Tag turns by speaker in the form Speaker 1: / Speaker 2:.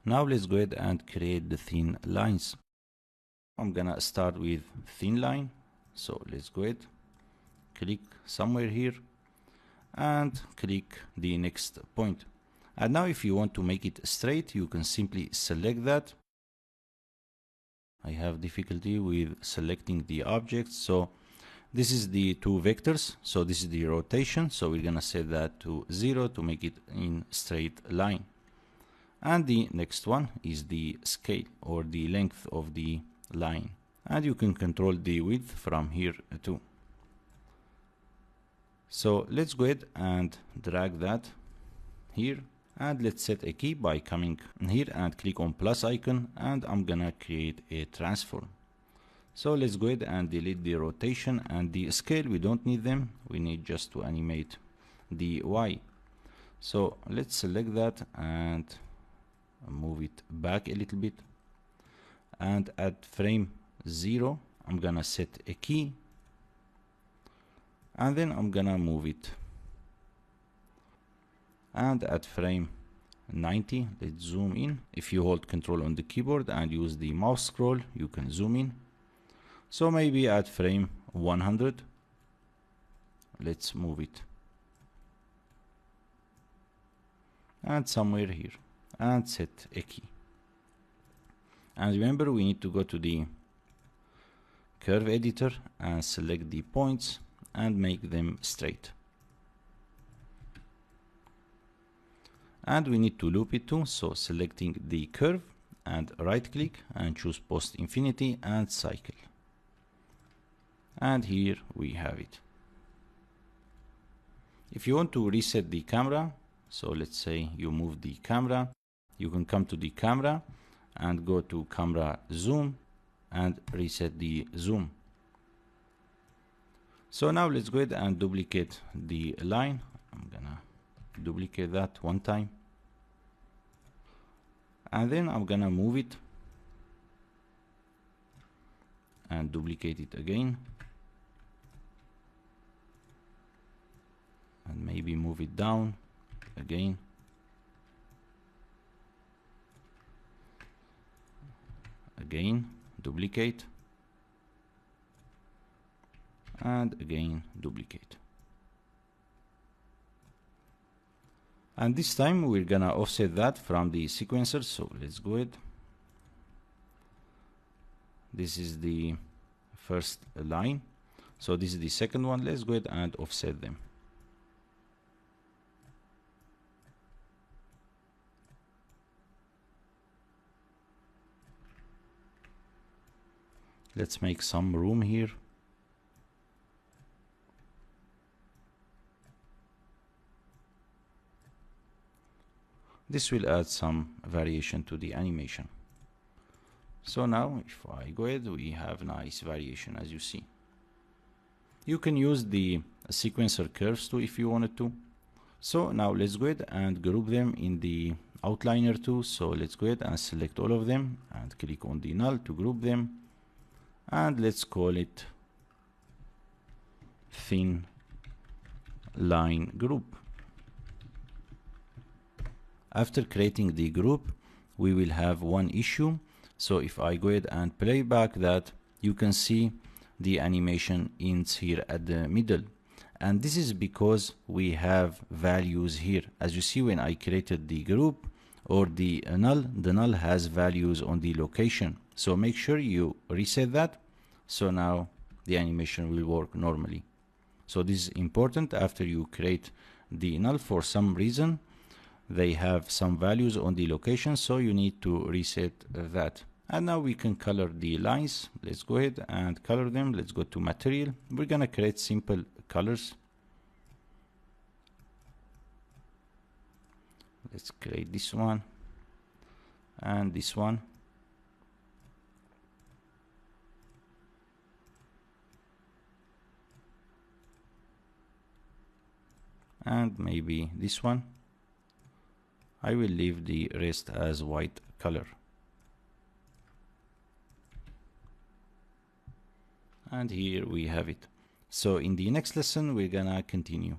Speaker 1: Now let's go ahead and create the thin lines. I'm gonna start with thin line. So let's go ahead, click somewhere here and click the next point. And now if you want to make it straight, you can simply select that. I have difficulty with selecting the objects. So this is the two vectors. So this is the rotation. So we're gonna set that to 0 to make it in straight line. And the next one is the scale or the length of the line. And you can control the width from here too. So let's go ahead and drag that here. And let's set a key by coming here and click on plus icon, and I'm gonna create a transform. So let's go ahead and delete the rotation and the scale. We don't need them. We need just to animate the Y. So let's select that and move it back a little bit. And at frame 0, I'm gonna set a key. And then I'm gonna move it. And at frame 90, let's zoom in. If you hold Control on the keyboard and use the mouse scroll, you can zoom in. So maybe at frame 100, let's move it. And somewhere here, and set a key. And remember, we need to go to the curve editor and select the points and make them straight. And we need to loop it too, so selecting the curve and right click and choose post infinity and cycle. And here we have it. If you want to reset the camera, so let's say you move the camera, you can come to the camera and go to camera zoom and reset the zoom. So now let's go ahead and duplicate the line. I'm gonna duplicate that one time. And then I'm gonna move it and duplicate it again. And maybe move it down again. Again, duplicate. And again, duplicate. And this time we're gonna offset that from the sequencer. So let's go ahead. This is the first line. So this is the second one. Let's go ahead and offset them. Let's make some room here. This will add some variation to the animation. So now if I go ahead, we have nice variation as you see. You can use the sequencer curves too if you wanted to. So now let's go ahead and group them in the outliner too. So let's go ahead and select all of them and click on the null to group them. And let's call it thin line group. After creating the group, we will have one issue. So if I go ahead and play back that, you can see the animation ends here at the middle. And this is because we have values here. As you see, when I created the group or the null has values on the location. So make sure you reset that. So now the animation will work normally. So this is important. After you create the null, for some reason, they have some values on the location, so you need to reset that. And now we can color the lines. Let's go ahead and color them. Let's go to material. We're gonna create simple colors. Let's create this one and this one. And maybe this one. I will leave the rest as white color. And here we have it. So in the next lesson, we're gonna continue.